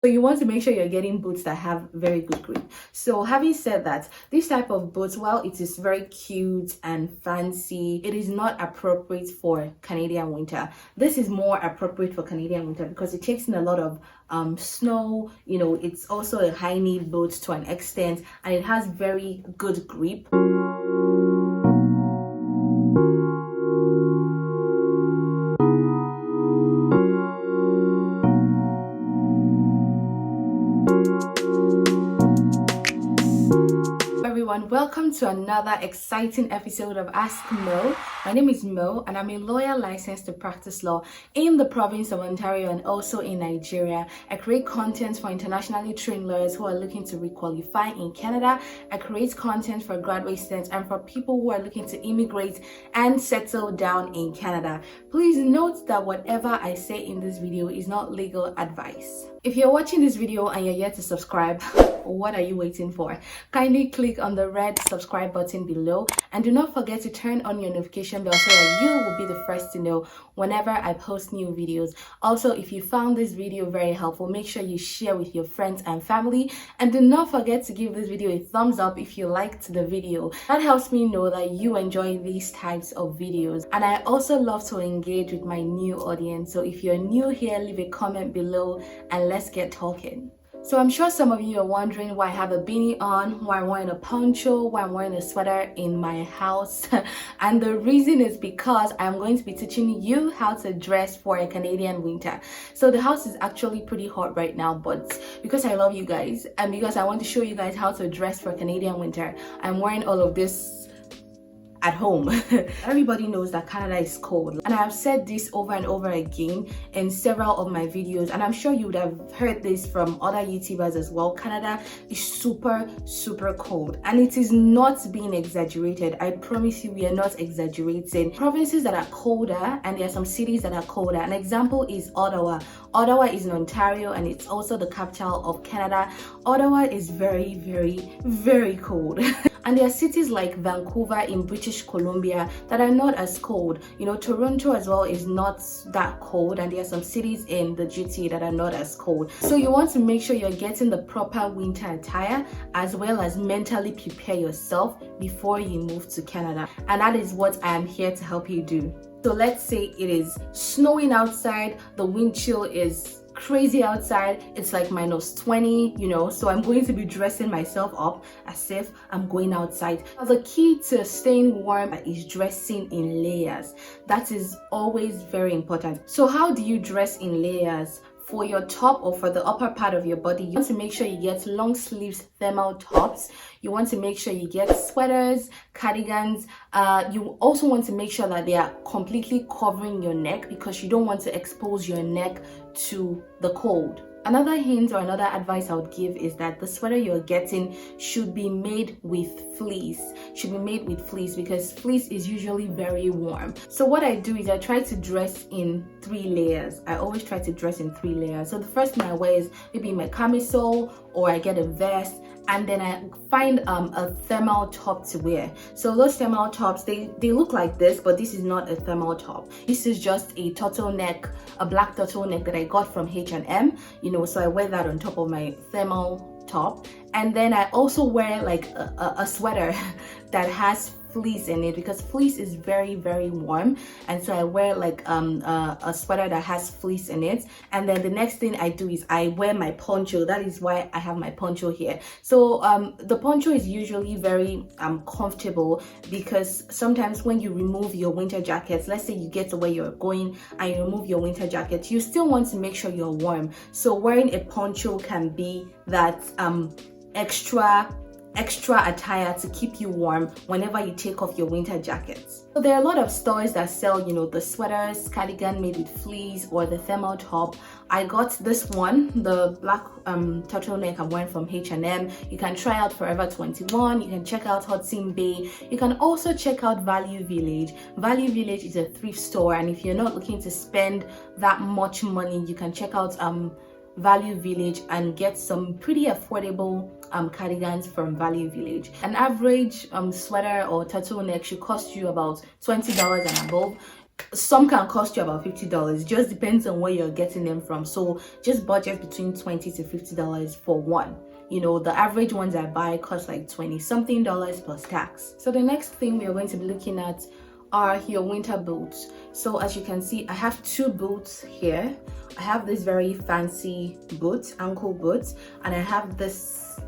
So you want to make sure you're getting boots that have very good grip. So having said that, this type of boots, while it is very cute and fancy, it is not appropriate for Canadian winter. This is more appropriate for Canadian winter because it takes in a lot of snow. You know, it's also a high knee boot to an extent, and it has very good grip. Everyone, welcome to another exciting episode of Ask Mo. My name is Mo and I'm a lawyer licensed to practice law in the province of Ontario and also in Nigeria. I create content for internationally trained lawyers who are looking to requalify in Canada. I create content for graduate students and for people who are looking to immigrate and settle down in Canada. Please note that whatever I say in this video is not legal advice. If you're watching this video and you're yet to subscribe, what are you waiting for? Kindly click on the red subscribe button below and do not forget to turn on your notification bell so that you will be the first to know whenever I post new videos. Also, if you found this video very helpful, make sure you share with your friends and family, and do not forget to give this video a thumbs up if you liked the video. That helps me know that you enjoy these types of videos, and I also love to engage with my new audience. So if you're new here, leave a comment below and let's get talking. So I'm sure some of you are wondering why I have a beanie on, why I'm wearing a poncho, why I'm wearing a sweater in my house. And the reason is because I'm going to be teaching you how to dress for a Canadian winter. So the house is actually pretty hot right now, but because I love you guys and because I want to show you guys how to dress for Canadian winter, I'm wearing all of this at home. Everybody knows that Canada is cold, and I have said this over and over again in several of my videos, and I'm sure you would have heard this from other YouTubers as well. Canada is super cold, and it is not being exaggerated. I promise you, we are not exaggerating. Provinces that are colder, and there are some cities that are colder. An example is Ottawa. Ottawa is in Ontario and it's also the capital of Canada. Ottawa is very cold. And there are cities like Vancouver in British Columbia that are not as cold. You know, Toronto as well is not that cold, and there are some cities in the GTA that are not as cold. So you want to make sure you're getting the proper winter attire as well as mentally prepare yourself before you move to Canada. And that is what I am here to help you do. So let's say it is snowing outside, the wind chill is crazy outside, it's like -20, you know, so I'm going to be dressing myself up as if I'm going outside. The key to staying warm is dressing in layers. That is always very important. So how do you dress in layers? For your top or for the upper part of your body, you want to make sure you get long sleeves thermal tops. You want to make sure you get sweaters, cardigans. You also want to make sure that they are completely covering your neck because you don't want to expose your neck to the cold. Another hint or another advice I would give is that the sweater you're getting should be made with fleece. Because fleece is usually very warm. So what I do is I try to dress in 3 layers. I always try to dress in 3 layers. So the first thing I wear is maybe my camisole, or I get a vest, and then I find a thermal top to wear. So those thermal tops, they look like this, but this is not a thermal top. This is just a turtleneck, a black turtleneck that I got from H&M, you know, so I wear that on top of my thermal top. And then I also wear like a sweater that has fleece in it because fleece is very warm, and so I wear like a sweater that has fleece in it. And then the next thing I do is I wear my poncho. That is why I have my poncho here. So the poncho is usually very comfortable because sometimes when you remove your winter jackets, let's say you get to where you're going and you remove your winter jacket, you still want to make sure you're warm. So wearing a poncho can be that extra attire to keep you warm whenever you take off your winter jackets. So there are a lot of stores that sell, you know, the sweaters, cardigan made with fleece, or the thermal top. I got this one, the black turtleneck I'm wearing from H&M. You can try out Forever 21. You can check out Hudson Bay. You can also check out Value Village. Value Village is a thrift store, and if you're not looking to spend that much money, you can check out Value Village and get some pretty affordable cardigans from Value Village. An average sweater or turtleneck should cost you about $20 and above. Some can cost you about $50. It just depends on where you're getting them from. So just budget between $20 to $50 for one. You know, the average ones I buy cost like 20 something dollars plus tax. So the next thing we are going to be looking at are your winter boots. So as you can see, I have two boots here. I have this very fancy boot, ankle boot, and I have this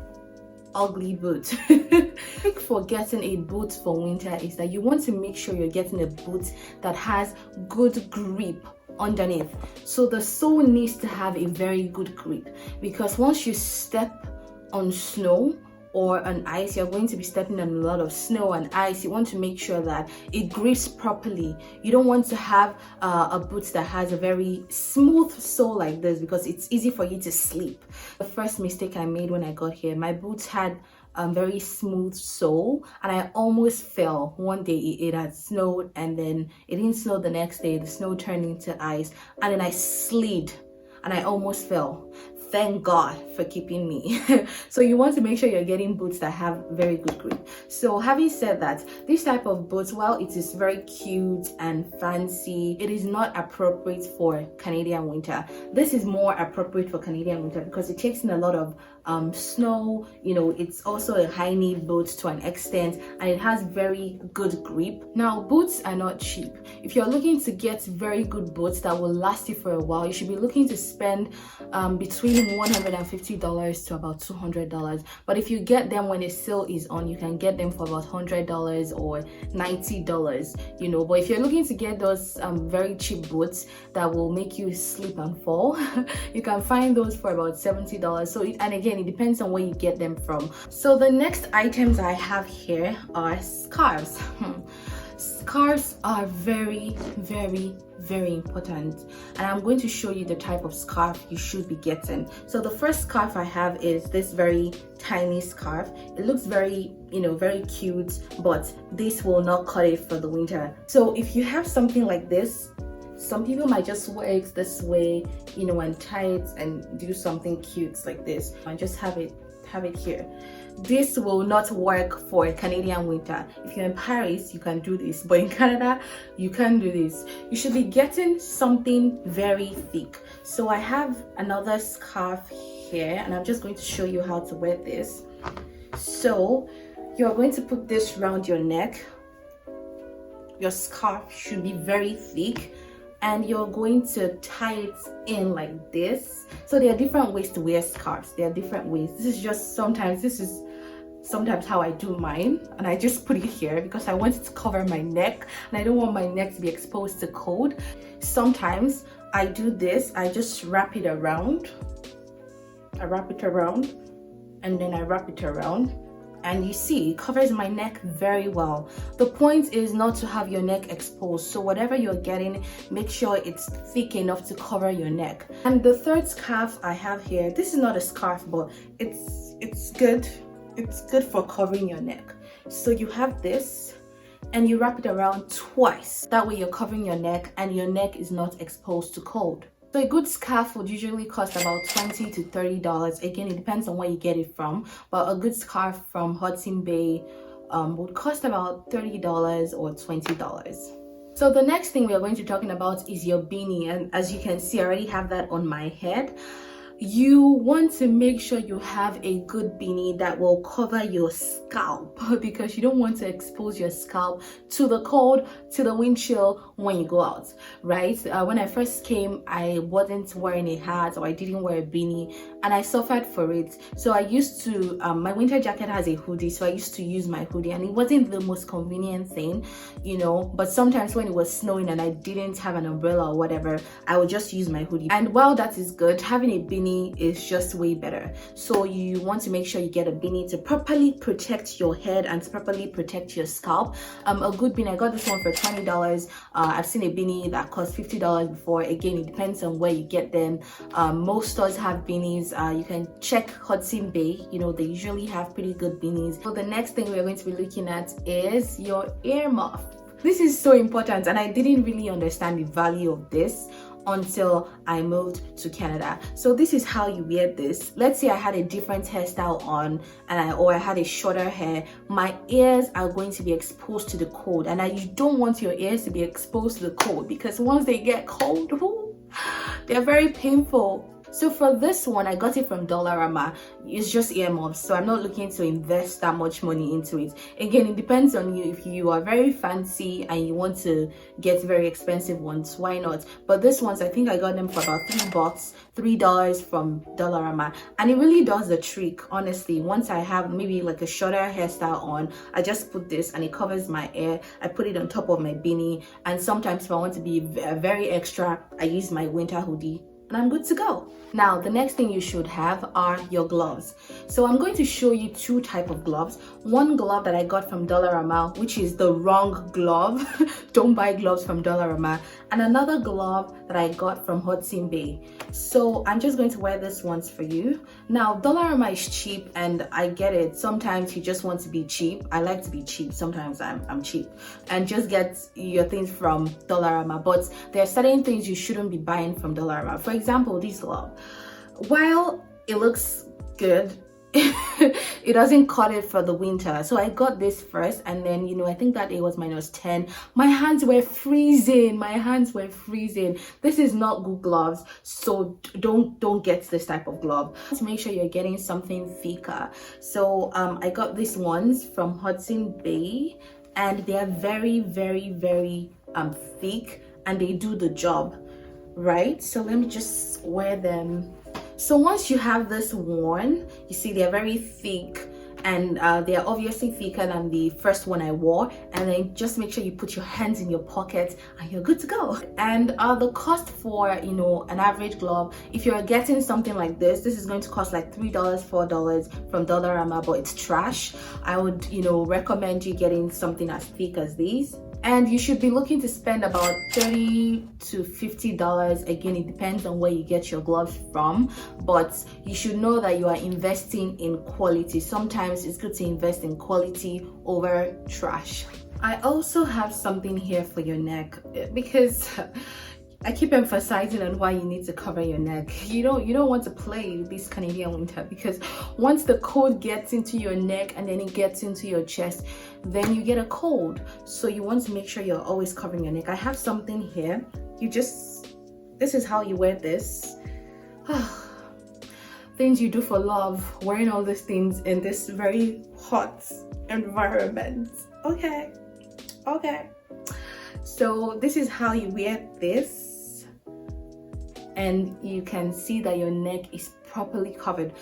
ugly boot. Trick for getting a boot for winter is that you want to make sure you're getting a boot that has good grip underneath. So the sole needs to have a very good grip, because once you step on snow or on ice, you're going to be stepping on a lot of snow and ice. You want to make sure that it grips properly. You don't want to have a boot that has a very smooth sole like this, because it's easy for you to slip. The first mistake I made when I got here, my boots had a very smooth sole and I almost fell. One day it had snowed, and then it didn't snow the next day. The snow turned into ice, and then I slid and I almost fell. Thank God for keeping me. So you want to make sure you're getting boots that have very good grip. So having said that, this type of boots, while it is very cute and fancy, it is not appropriate for Canadian winter. This is more appropriate for Canadian winter because it takes in a lot of snow. You know, it's also a high knee boot to an extent, and it has very good grip. Now, boots are not cheap. If you're looking to get very good boots that will last you for a while, you should be looking to spend between $150 to about $200. But if you get them when a sale is on, you can get them for about $100 or $90, you know. But if you're looking to get those very cheap boots that will make you slip and fall, you can find those for about $70. So and again, it depends on where you get them from. So the next items I have here are scarves. Scarves are very, very, very important, and I'm going to show you the type of scarf you should be getting. So the first scarf I have is this very tiny scarf. It looks very, you know, very cute, but this will not cut it for the winter. So if you have something like this, some people might just wear it this way, you know, and tie it and do something cute like this and just have it here. This will not work for Canadian winter. If you're in Paris, you can do this, but in Canada, you can't do this. You should be getting something very thick. So I have another scarf here, and I'm just going to show you how to wear this. So you're going to put this around your neck. Your scarf should be very thick, and you're going to tie it in like this. So there are different ways to wear scarves. There are different ways. This is sometimes how I do mine, and I just put it here because I want it to cover my neck, and I don't want my neck to be exposed to cold. Sometimes I do this. I just wrap it around. I wrap it around, and then I wrap it around. And you see, it covers my neck very well. The point is not to have your neck exposed. So whatever you're getting, make sure it's thick enough to cover your neck. And the third scarf I have here, this is not a scarf, but it's good. It's good for covering your neck. So you have this, and you wrap it around twice. That way you're covering your neck, and your neck is not exposed to cold. So a good scarf would usually cost about $20 to $30. Again, it depends on where you get it from, but a good scarf from Hudson Bay would cost about $30 or $20. So the next thing we are going to be talking about is your beanie, and as you can see, I already have that on my head. You want to make sure you have a good beanie that will cover your scalp, because you don't want to expose your scalp to the cold, to the wind chill when you go out, right? When I first came, I wasn't wearing a hat, or I didn't wear a beanie, and I suffered for it. So I used to, my winter jacket has a hoodie, so I used to use my hoodie, and it wasn't the most convenient thing, you know, but sometimes when it was snowing and I didn't have an umbrella or whatever, I would just use my hoodie. And while that is good, having a beanie is just way better. So you want to make sure you get a beanie to properly protect your head and to properly protect your scalp. A good beanie, I got this one for $20. I've seen a beanie that cost $50 before. Again, it depends on where you get them. Most stores have beanies. You can check Hudson Bay, you know, they usually have pretty good beanies. So the next thing we're going to be looking at is your earmuff. This is so important, and I didn't really understand the value of this until I moved to Canada. So this is how you wear this. Let's say I had a different hairstyle on or I had a shorter hair. My ears are going to be exposed to the cold, and you don't want your ears to be exposed to the cold, because once they get cold, they're very painful. So for this one, I got it from Dollarama. It's just earmuffs, so I'm not looking to invest that much money into it. Again, it depends on you. If you are very fancy and you want to get very expensive ones, why not? But this ones, I think I got them for about $3 from Dollarama, and it really does the trick, honestly. Once I have maybe like a shorter hairstyle on, I just put this and it covers my hair. I put it on top of my beanie, and sometimes if I want to be very extra, I use my winter hoodie, and I'm good to go. Now, the next thing you should have are your gloves. So I'm going to show you two types of gloves. One glove that I got from Dollarama, which is the wrong glove. Don't buy gloves from Dollarama. And another glove that I got from Hudson Bay. So I'm just going to wear this ones for you. Now, Dollarama is cheap, and I get it. Sometimes you just want to be cheap. I like to be cheap. Sometimes I'm cheap. And just get your things from Dollarama. But there are certain things you shouldn't be buying from Dollarama. For example, this glove. While it looks good, it doesn't cut it for the winter. So I got this first, and then I think that day was -10. My hands were freezing. This is not good gloves, so don't get this type of glove. Just make sure you're getting something thicker. So I got these ones from Hudson Bay, and they are very, very, very thick, and they do the job, right? So let me just wear them. So once you have this worn, you see they're very thick, and they are obviously thicker than the first one I wore. And then just make sure you put your hands in your pockets and you're good to go. And the cost for an average glove, if you're getting something like this is going to cost like $3, $4 from Dollarama, but it's trash. I would recommend you getting something as thick as these. And you should be looking to spend about $30 to $50. Again, it depends on where you get your gloves from, but you should know that you are investing in quality. Sometimes it's good to invest in quality over trash. I also have something here for your neck, because I keep emphasizing on why you need to cover your neck. You don't want to play this Canadian winter, because once the cold gets into your neck and then it gets into your chest, then you get a cold. So you want to make sure you're always covering your neck. I have something here. This is how you wear this. Things you do for love, wearing all these things in this very hot environment. Okay. So this is how you wear this, and you can see that your neck is properly covered.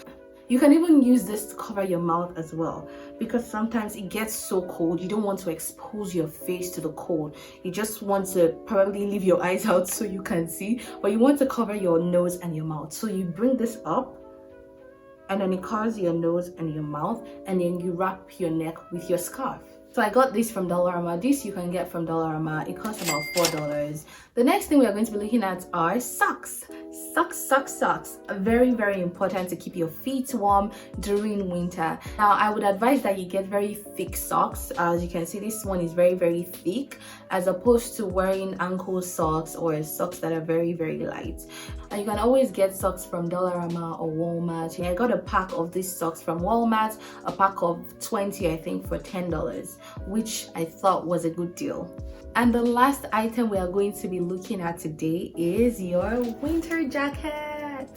You can even use this to cover your mouth as well, because sometimes it gets so cold. You don't want to expose your face to the cold. You just want to probably leave your eyes out so you can see, but you want to cover your nose and your mouth. So you bring this up, and then it covers your nose and your mouth, and then you wrap your neck with your scarf. So I got this from Dollarama. This you can get from Dollarama. It costs about $4. The next thing we are going to be looking at are socks. Socks. Very, very important to keep your feet warm during winter. Now, I would advise that you get very thick socks. As you can see, this one is very, very thick, as opposed to wearing ankle socks or socks that are very, very light. And you can always get socks from Dollarama or Walmart. I got a pack of these socks from Walmart, a pack of 20, I think, for $10, which I thought was a good deal. And the last item we are going to be looking at today is your winter jacket.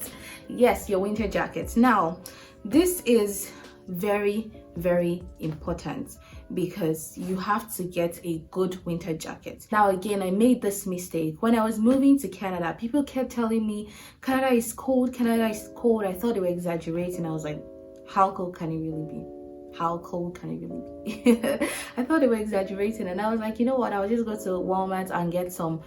Yes, your winter jacket. Now, this is very, very important, because you have to get a good winter jacket. Now, again, I made this mistake. When I was moving to Canada, people kept telling me, Canada is cold. I thought they were exaggerating. I was like, how cold can it really be? How cold can it really be? I thought they were exaggerating, and I was like, you know what, I'll just go to Walmart and get some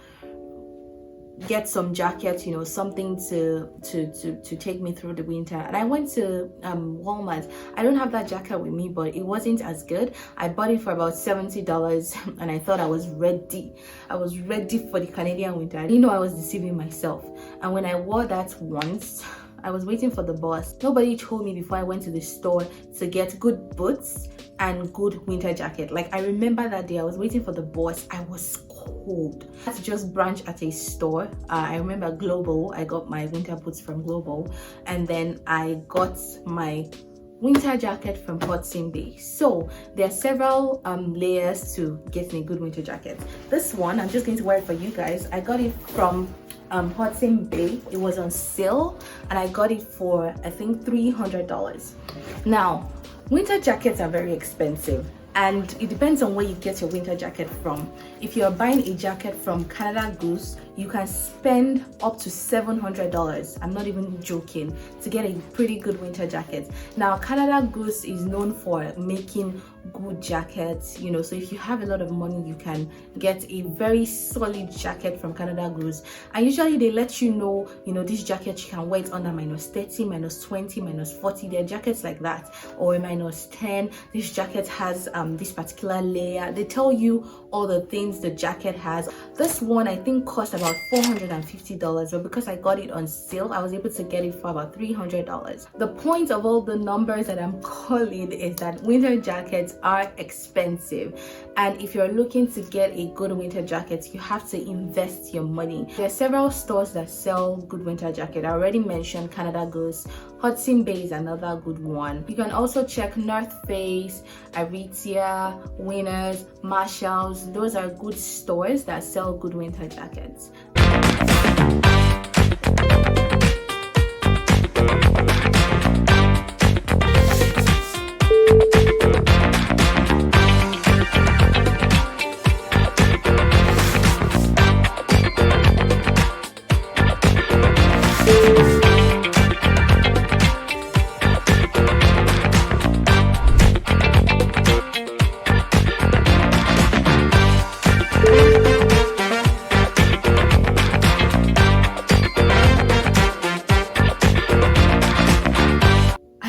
jackets, something to take me through the winter. And I went to Walmart. I don't have that jacket with me, but it wasn't as good. I bought it for about $70, and I thought I was ready for the Canadian winter. I didn't know I was deceiving myself. And when I wore that once, I was waiting for the bus. Nobody told me before I went to the store to get good boots and good winter jacket. Like, I remember that day I was waiting for the bus. I was cold. I had to just branch at a store. I remember Global. I got my winter boots from Global, and then I got my winter jacket from Hudson Bay. So there are several layers to getting a good winter jacket. This one, I'm just going to wear it for you guys. I got it from Hudson Bay. It was on sale and I got it for, I think, $300. Now, winter jackets are very expensive, and it depends on where you get your winter jacket from. If you're buying a jacket from Canada Goose, you can spend up to $700. I'm not even joking, to get a pretty good winter jacket. Now, Canada Goose is known for making good jackets, you know, so if you have a lot of money, you can get a very solid jacket from Canada Goose. And usually they let you know, this jacket you can wear it under -30, -20, -40. There are jackets like that, or -10. This jacket has this particular layer. They tell you all the things the jacket has. This one I think cost about $450, but because I got it on sale, I was able to get it for about $300. The point of all the numbers that I'm calling is that winter jackets are expensive, and if you're looking to get a good winter jacket, you have to invest your money. There are several stores that sell good winter jacket. I already mentioned Canada Goose. Hudson Bay is another good one. You can also check North Face, Aritzia, Winners, Marshalls. Those are good stores that sell good winter jackets.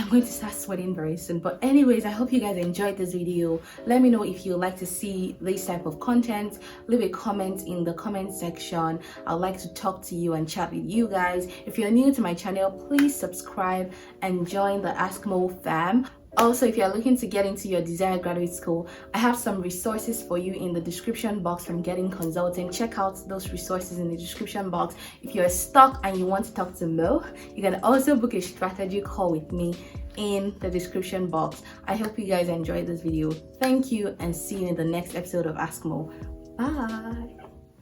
Going to start sweating very soon. But anyways, I hope you guys enjoyed this video. Let me know if you like to see this type of content. Leave a comment in the comment section. I'd like to talk to you and chat with you guys. If you're new to my channel, please subscribe and join the Ask Mo fam. Also, if you're looking to get into your desired graduate school, I have some resources for you in the description box from Getting Consulting. Check out those resources in the description box. If you're stuck and you want to talk to Mo, you can also book a strategy call with me in the description box. I hope you guys enjoyed this video. Thank you, and see you in the next episode of Ask Mo. Bye.